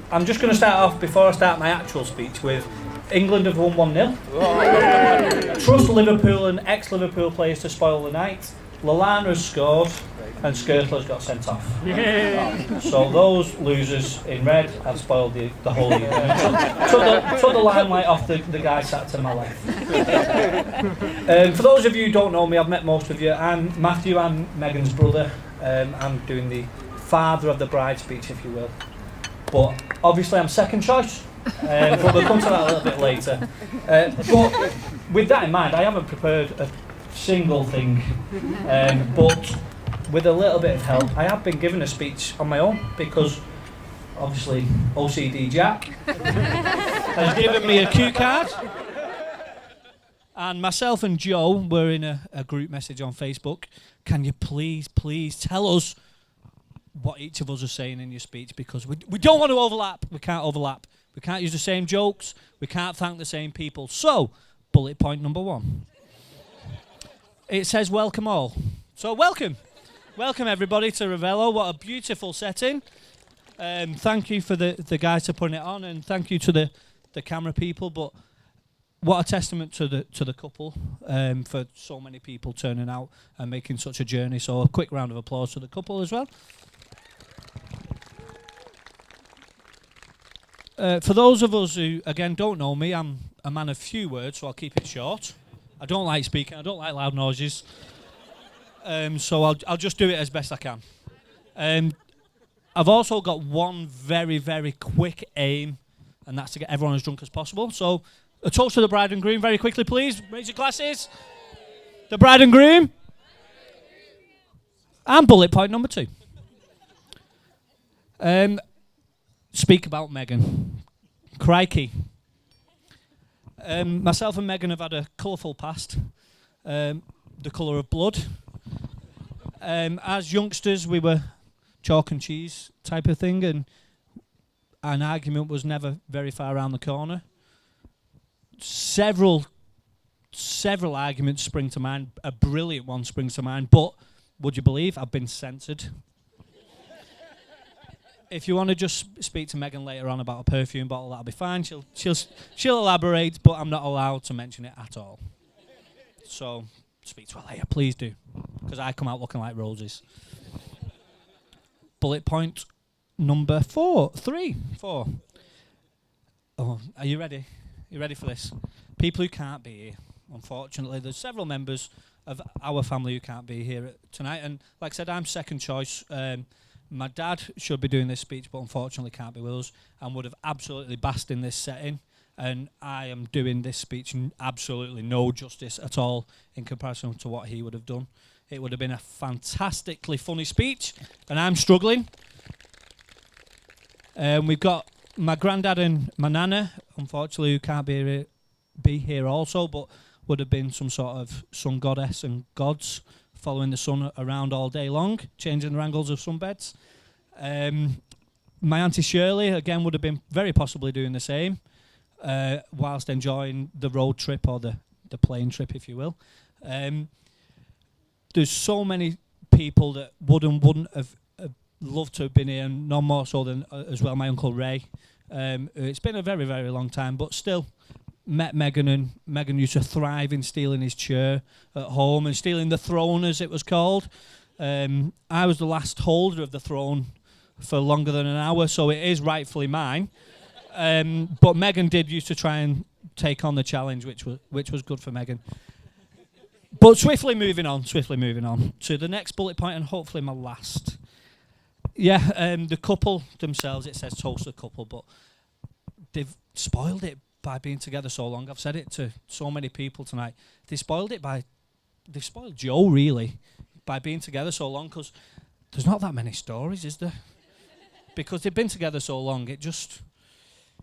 I'm just going to start off, before I start my actual speech, with England have won 1-0. Trust Liverpool and ex-Liverpool players to spoil the night. Lallana's scored and Skirtler's got sent off. So those losers in red have spoiled the whole evening. Took the limelight off the guy sat to my left. For those of you who don't know me, I've met most of you. I'm Matthew, I'm Megan's brother. I'm doing the father of the bride speech, if you will. But obviously I'm second choice. But we'll come to that a little bit later. But with that in mind, I haven't prepared a single thing. But with a little bit of help, I have been given a speech on my own because obviously OCD Jack has given me a cue card. And myself and Joe were in a group message on Facebook. Can you please tell us what each of us are saying in your speech, because we don't want to overlap. We can't overlap. We can't use the same jokes. We can't thank the same people. So, bullet point number 1. It says welcome all. So welcome. Welcome everybody to Ravello. What a beautiful setting. Thank you for the guys for putting it on, and thank you to the camera people. But what a testament to the couple for so many people turning out and making such a journey. So a quick round of applause to the couple as well. For those of us who, again, don't know me, I'm a man of few words, so I'll keep it short. I don't like speaking, I don't like loud noises. So I'll just do it as best I can. I've also got one very, very quick aim, and that's to get everyone as drunk as possible. So a toast to the bride and groom, very quickly, please. Raise your glasses. The bride and groom. And bullet point number 2. Speak about Megan. Crikey. Myself and Megan have had a colourful past. The colour of blood. As youngsters, we were chalk and cheese type of thing, and an argument was never very far around the corner. Several arguments spring to mind. A brilliant one springs to mind, but would you believe I've been censored? If you want to just speak to Megan later on about a perfume bottle, that'll be fine. She'll elaborate, but I'm not allowed to mention it at all. So speak to her later, please do, because I come out looking like roses. Bullet point number 4. Oh, are you ready? You ready for this? People who can't be here, unfortunately. There's several members of our family who can't be here tonight, and like I said, I'm second choice. My dad should be doing this speech, but unfortunately can't be with us, and would have absolutely basked in this setting. And I am doing this speech absolutely no justice at all in comparison to what he would have done. It would have been a fantastically funny speech, and I'm struggling. We've got my granddad and my nana, unfortunately, who can't be here also, but would have been some sort of sun goddess and gods, following the sun around all day long, changing the angles of sunbeds. My Auntie Shirley, again, would have been very possibly doing the same, whilst enjoying the road trip, or the plane trip, if you will. There's so many people that wouldn't have loved to have been here, and none more so than as well my Uncle Ray. It's been a very, very long time, but still, met Megan, and Megan used to thrive in stealing his chair at home and stealing the throne, as it was called. I was the last holder of the throne for longer than an hour, so it is rightfully mine. But Megan did used to try and take on the challenge, which was good for Megan. But swiftly moving on to the next bullet point, and hopefully my last. Yeah, the couple themselves, it says toast the couple, but they've spoiled it by being together so long. I've said it to so many people tonight. They've spoiled Joe, really, by being together so long, because there's not that many stories, is there? Because they've been together so long, it just,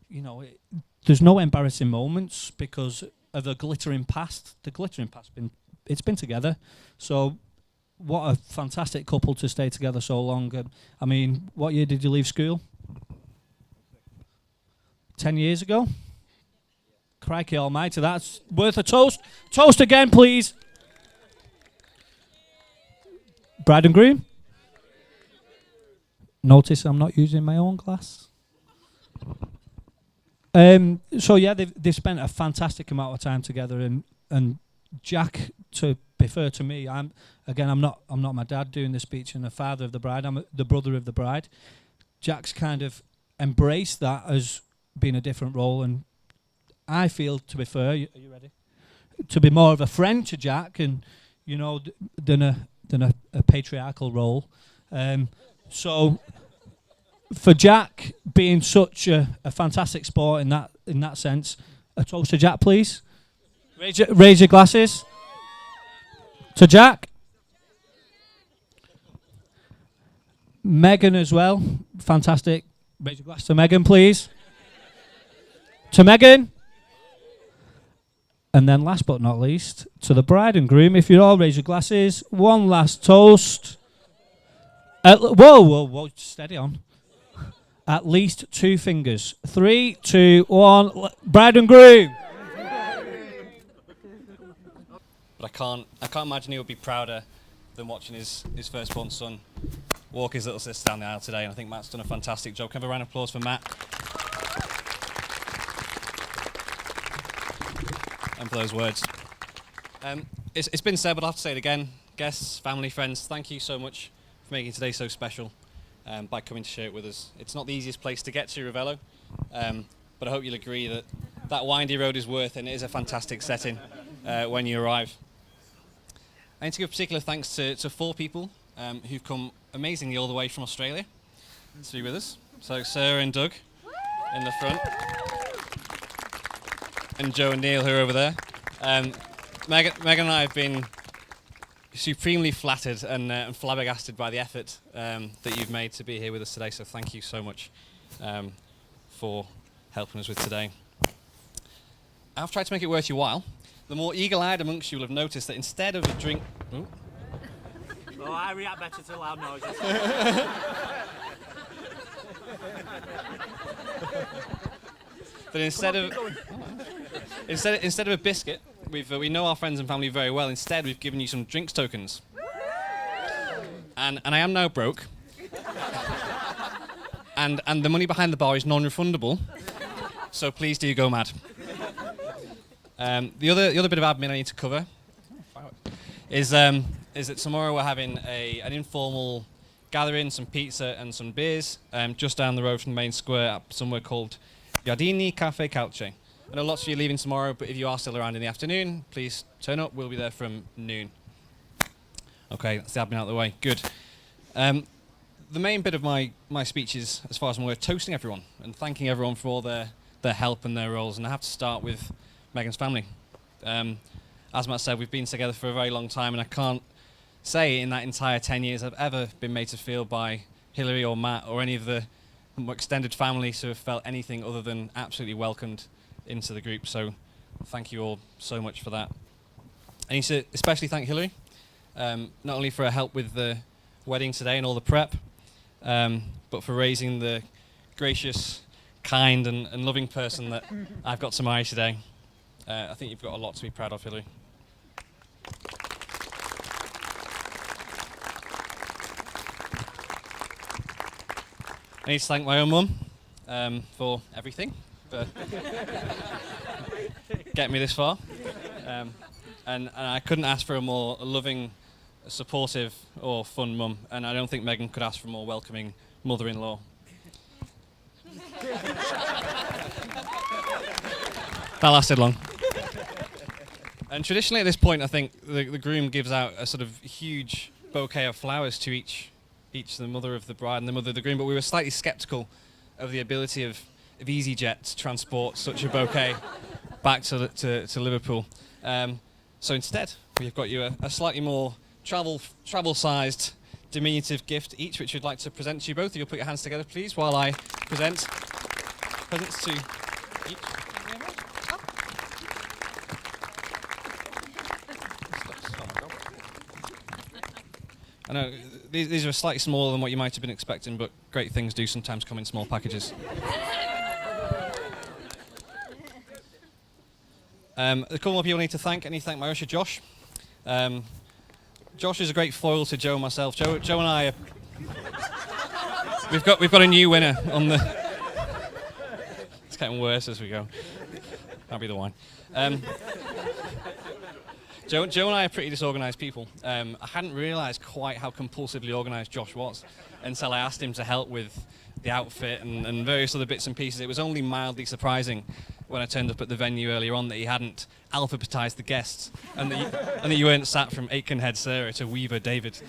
there's no embarrassing moments because of the glittering past. The glittering past, it's been together. So what a fantastic couple to stay together so long. I mean, what year did you leave school? 10 years ago? Crikey almighty, that's worth a toast. Toast again, please. Bride and groom? Notice I'm not using my own glass. So yeah, they've spent a fantastic amount of time together, and Jack, to be fair to me, I'm not my dad doing the speech and the father of the bride. I'm the brother of the bride. Jack's kind of embraced that as being a different role, and I feel, to be fair, are you ready? To be more of a friend to Jack, and than a patriarchal role. So for Jack being such a fantastic sport in that sense, a toast to Jack, please. Raise your glasses to Jack. Megan as well, fantastic. Raise your glass to Megan, please. To Megan. And then last but not least, to the bride and groom, if you'd all raise your glasses. One last toast. Whoa, steady on. At least 2 fingers. 3, 2, 1. Bride and groom. But I can't imagine he would be prouder than watching his firstborn son walk his little sister down the aisle today. And I think Matt's done a fantastic job. Can I have a round of applause for Matt? And for those words. It's been said, but I'll have to say it again. Guests, family, friends, thank you so much for making today so special by coming to share it with us. It's not the easiest place to get to, Ravello, but I hope you'll agree that that windy road is worth it, and it is a fantastic setting when you arrive. I need to give particular thanks to 4 people who've come amazingly all the way from Australia to be with us. So Sarah and Doug in the front, and Joe and Neil who are over there. Megan and I have been supremely flattered and flabbergasted by the effort that you've made to be here with us today, so thank you so much for helping us with today. I've tried to make it worth your while. The more eagle-eyed amongst you will have noticed that instead of a drink... Ooh. Oh, I react better to loud noises. That instead of a biscuit, we know our friends and family very well. Instead, we've given you some drinks tokens. And I am now broke. and the money behind the bar is non-refundable. So please do go mad. The other bit of admin I need to cover is that tomorrow we're having an informal gathering, some pizza and some beers, just down the road from the main square at somewhere called Giardini Cafe Calce. I know lots of you are leaving tomorrow, but if you are still around in the afternoon, please turn up. We'll be there from noon. Okay, that's the admin out of the way. Good. The main bit of my speech is, as far as I'm aware, toasting everyone and thanking everyone for all their help and their roles. And I have to start with Megan's family. As Matt said, we've been together for a very long time, and I can't say in that entire 10 years I've ever been made to feel by Hilary or Matt or any of the more extended family to have felt anything other than absolutely welcomed into the group. So thank you all so much for that. I need to especially thank Hilary, not only for her help with the wedding today and all the prep, but for raising the gracious, kind and loving person that I've got to marry today. I think you've got a lot to be proud of, Hilary. I need to thank my own mum for everything, for getting me this far. And I couldn't ask for a more loving, supportive or fun mum, and I don't think Megan could ask for a more welcoming mother-in-law. That lasted long. And traditionally at this point, I think the groom gives out a sort of huge bouquet of flowers to each the mother of the bride and the mother of the groom, but we were slightly sceptical of the ability of EasyJet to transport such a bouquet back to Liverpool. So instead, we've got you a slightly more travel-sized diminutive gift each, which we'd like to present to you both. If you'll put your hands together, please, while I present presents to each. I know these are slightly smaller than what you might have been expecting, but great things do sometimes come in small packages. A couple more people I need to thank. I need to thank my usher, Josh. Josh is a great foil to Joe and myself. Joe and I, we've got a new winner on the. It's getting worse as we go. That'll be the wine. Joe and I are pretty disorganised people. I hadn't realised quite how compulsively organised Josh was until I asked him to help with the outfit and various other bits and pieces. It was only mildly surprising when I turned up at the venue earlier on that he hadn't alphabetised the guests and that you weren't sat from Aikenhead Sarah to Weaver David.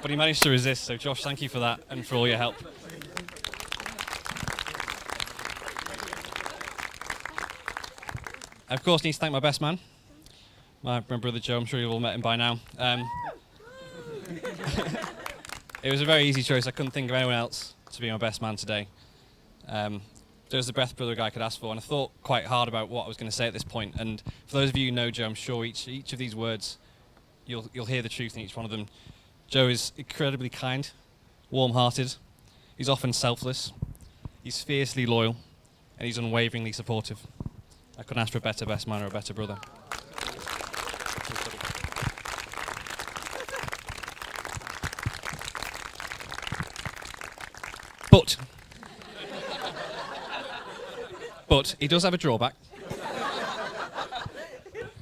But he managed to resist, so Josh, thank you for that and for all your help. I, of course, need to thank my best man, my brother Joe. I'm sure you've all met him by now. It was a very easy choice. I couldn't think of anyone else to be my best man today. Joe's the best brother guy I could ask for, and I thought quite hard about what I was going to say at this point. And for those of you who know Joe, I'm sure each of these words, you'll hear the truth in each one of them. Joe is incredibly kind, warm-hearted. He's often selfless. He's fiercely loyal, and he's unwaveringly supportive. I couldn't ask for a better best man or a better brother. But he does have a drawback.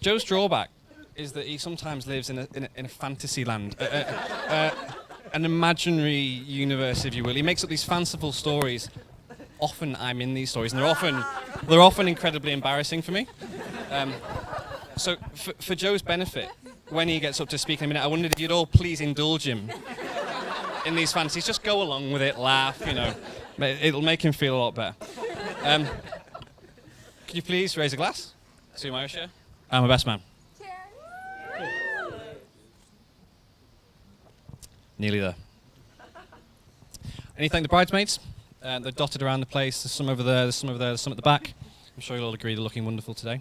Joe's drawback is that he sometimes lives in a fantasy land, an imaginary universe, if you will. He makes up these fanciful stories. Often I'm in these stories, and they're often incredibly embarrassing for me. So for Joe's benefit, when he gets up to speak in a minute, I wondered if you'd all please indulge him in these fantasies. Just go along with it, laugh, It'll make him feel a lot better. Could you please raise a glass to my share? I'm my best man. Nearly there. And you thank the bridesmaids. They're dotted around the place. There's some over there, there's some over there, there's some at the back. I'm sure you'll all agree they're looking wonderful today.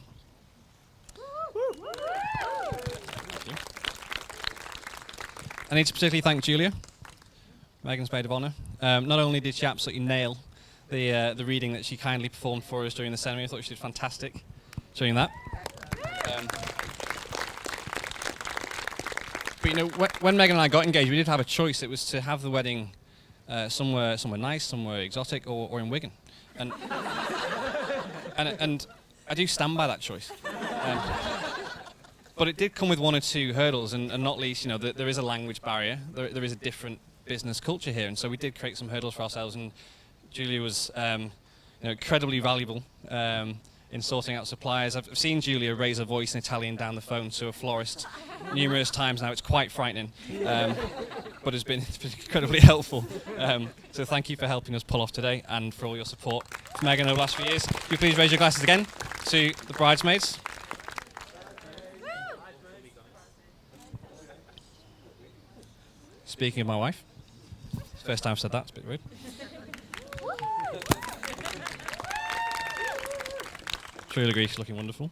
Thank you. I need to particularly thank Julia, Megan's maid of honour. Not only did she absolutely nail the reading that she kindly performed for us during the ceremony, I thought she did fantastic doing that. But when Megan and I got engaged, we did have a choice. It was to have the wedding somewhere nice, somewhere exotic, or in Wigan, and I do stand by that choice. But it did come with one or two hurdles, and not least, there is a language barrier. There is a different business culture here, and so we did create some hurdles for ourselves. And Julia was, incredibly valuable in sorting out suppliers. I've seen Julia raise her voice in Italian down the phone to a florist numerous times now. It's quite frightening, but it's been incredibly helpful. So thank you for helping us pull off today and for all your support for Megan over the last few years. Could you please raise your glasses again to the bridesmaids? Speaking of my wife, it's the first time I've said that, it's a bit rude. Sure you'll agree she's looking wonderful.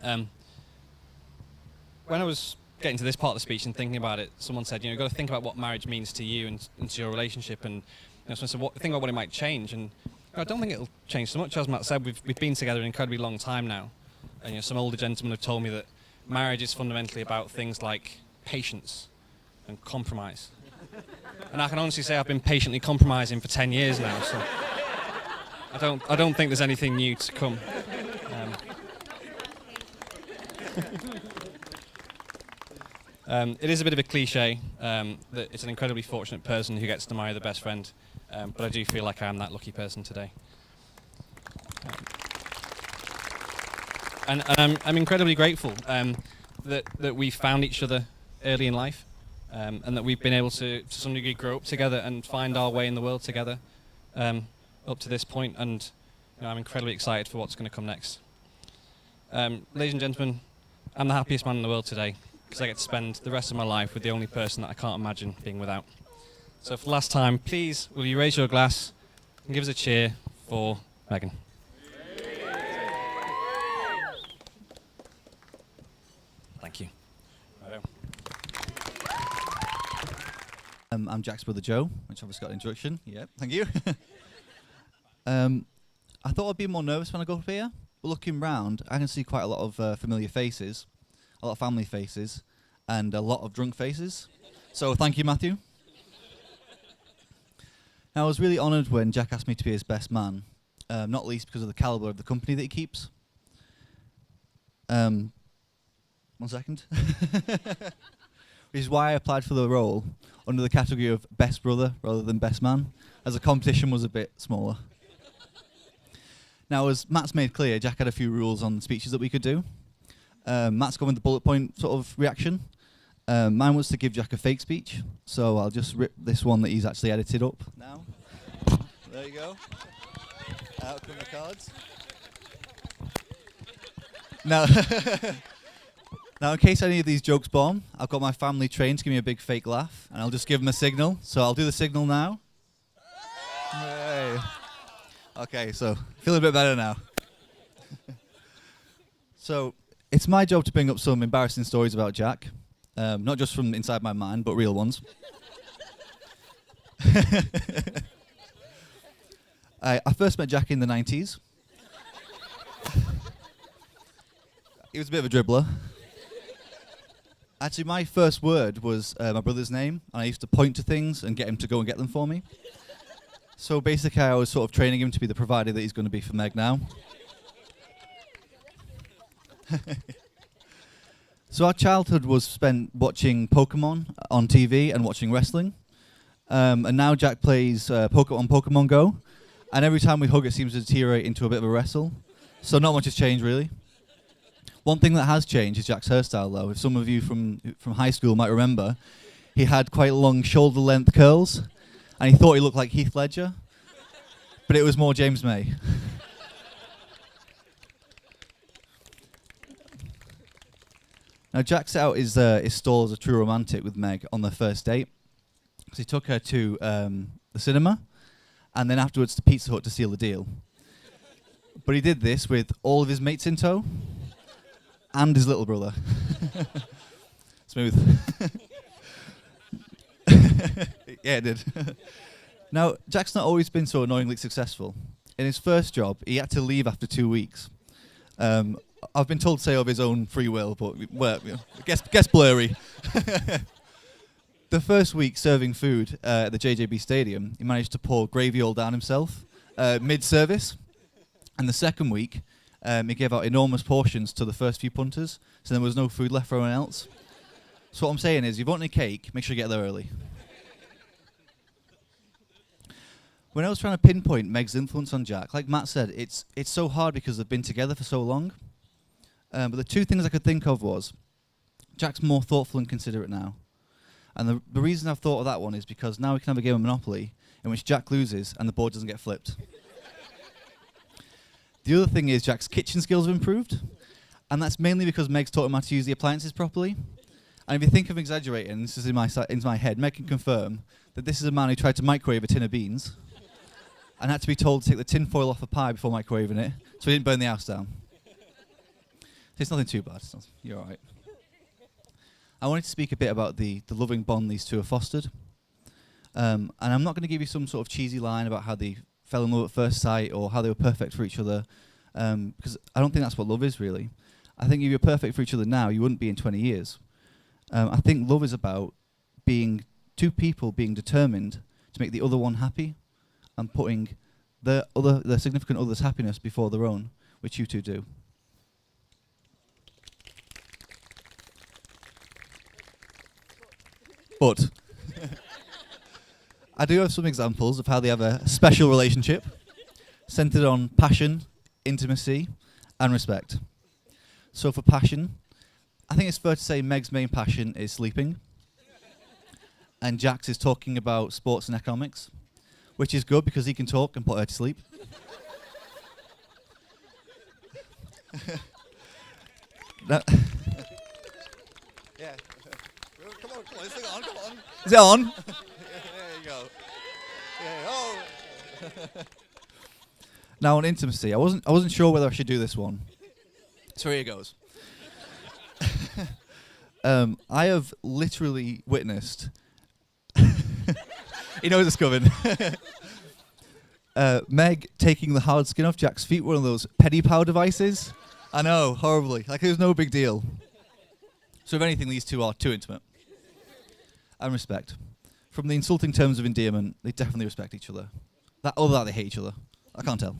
When I was getting to this part of the speech and thinking about it, someone said, you've got to think about what marriage means to you and to your relationship, and someone said, think about what it might change, and I don't think it'll change so much. As Matt said, we've been together an incredibly long time now, and some older gentlemen have told me that marriage is fundamentally about things like patience and compromise. And I can honestly say I've been patiently compromising for 10 years now, so I don't think there's anything new to come. It is a bit of a cliche that it's an incredibly fortunate person who gets to marry the best friend, but I do feel like I am that lucky person today. And I'm incredibly grateful that we found each other early in life, and that we've been able to some degree grow up together and find our way in the world together up to this point, and I'm incredibly excited for what's going to come next. Ladies and gentlemen, I'm the happiest man in the world today because I get to spend the rest of my life with the only person that I can't imagine being without. So for the last time, please, will you raise your glass and give us a cheer for Megan. Thank you. Righto. I'm Jack's brother Joe, which obviously got an introduction. Yeah, thank you. I thought I'd be more nervous when I go up here, but looking round, I can see quite a lot of familiar faces, a lot of family faces, and a lot of drunk faces. So thank you, Matthew. Now, I was really honoured when Jack asked me to be his best man, not least because of the caliber of the company that he keeps. 1 second. Which is why I applied for the role under the category of best brother rather than best man, as the competition was a bit smaller. Now, as Matt's made clear, Jack had a few rules on speeches that we could do. Matt's gone with the bullet point sort of reaction. Mine was to give Jack a fake speech, so I'll just rip this one that he's actually edited up now. There you go. Out come the cards. Now, now, in case any of these jokes bomb, I've got my family trained to give me a big fake laugh, and I'll just give them a signal. So I'll do the signal now. Hey. Okay, so feeling a bit better now. So it's my job to bring up some embarrassing stories about Jack, not just from inside my mind, but real ones. I first met Jack in the 90s. He was a bit of a dribbler. Actually, my first word was my brother's name, and I used to point to things and get him to go and get them for me. So basically, I was sort of training him to be the provider that he's going to be for Meg now. So our childhood was spent watching Pokemon on TV and watching wrestling. And now Jack plays Pokemon Go. And every time we hug, it seems to deteriorate into a bit of a wrestle. So not much has changed, really. One thing that has changed is Jack's hairstyle, though. If some of you from high school might remember, he had quite long shoulder-length curls, and he thought he looked like Heath Ledger, but it was more James May. Now, Jack set out his stall as a true romantic with Meg on their first date. So he took her to the cinema, and then afterwards to Pizza Hut to seal the deal. But he did this with all of his mates in tow, and his little brother. Smooth. Yeah, it did. Now, Jack's not always been so annoyingly successful. In his first job, he had to leave after 2 weeks. I've been told to say of his own free will, but well, you know, guess blurry. The first week serving food at the JJB Stadium, he managed to pour gravy all down himself mid-service. And the second week, he gave out enormous portions to the first few punters, so there was no food left for anyone else. So what I'm saying is, if you want any cake, make sure you get there early. When I was trying to pinpoint Meg's influence on Jack, like Matt said, it's so hard because they've been together for so long. But the two things I could think of was, Jack's more thoughtful and considerate now. And the reason I've thought of that one is because now we can have a game of Monopoly in which Jack loses and the board doesn't get flipped. The other thing is Jack's kitchen skills have improved, and that's mainly because Meg's taught him how to use the appliances properly. And if you think of exaggerating, this is in my head, Meg can confirm that this is a man who tried to microwave a tin of beans and had to be told to take the tin foil off a pie before microwaving it, so he didn't burn the house down. It's nothing too bad. You're all right. I wanted to speak a bit about the loving bond these two have fostered. And I'm not going to give you some sort of cheesy line about how they fell in love at first sight or how they were perfect for each other, because I don't think that's what love is, really. I think if you're perfect for each other now, you wouldn't be in 20 years. I think love is about being two people being determined to make the other one happy and putting the significant other's happiness before their own, which you two do. But I do have some examples of how they have a special relationship centered on passion, intimacy, and respect. So for passion, I think it's fair to say Meg's main passion is sleeping, and Jack's is talking about sports and economics, which is good because he can talk and put her to sleep. Yeah. Come on, is it on? Come on. Is it on? There you go. Yeah, oh. Now on intimacy, I wasn't sure whether I should do this one. So here it goes. I have literally witnessed. He knows it's coming. Meg taking the hard skin off Jack's feet, one of those petty power devices. I know, horribly. Like it was no big deal. So if anything, these two are too intimate. And respect. From the insulting terms of endearment, they definitely respect each other. That they hate each other. I can't tell.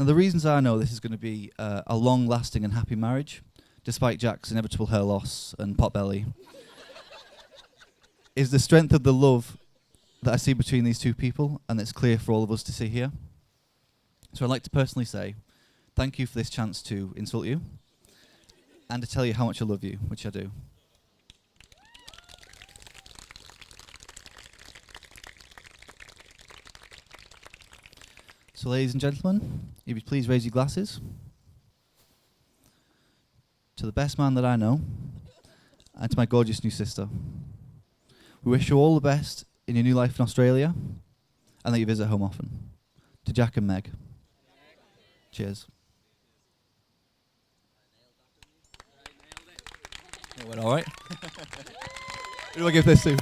Now, the reasons I know this is going to be a long-lasting and happy marriage, despite Jack's inevitable hair loss and potbelly, is the strength of the love that I see between these two people, and it's clear for all of us to see here. So I'd like to personally say thank you for this chance to insult you and to tell you how much I love you, which I do. So ladies and gentlemen, if you'd please raise your glasses to the best man that I know and to my gorgeous new sister. We wish you all the best in your new life in Australia and that you visit home often. To Jack and Meg. Cheers. It went all right. Who do I give this to?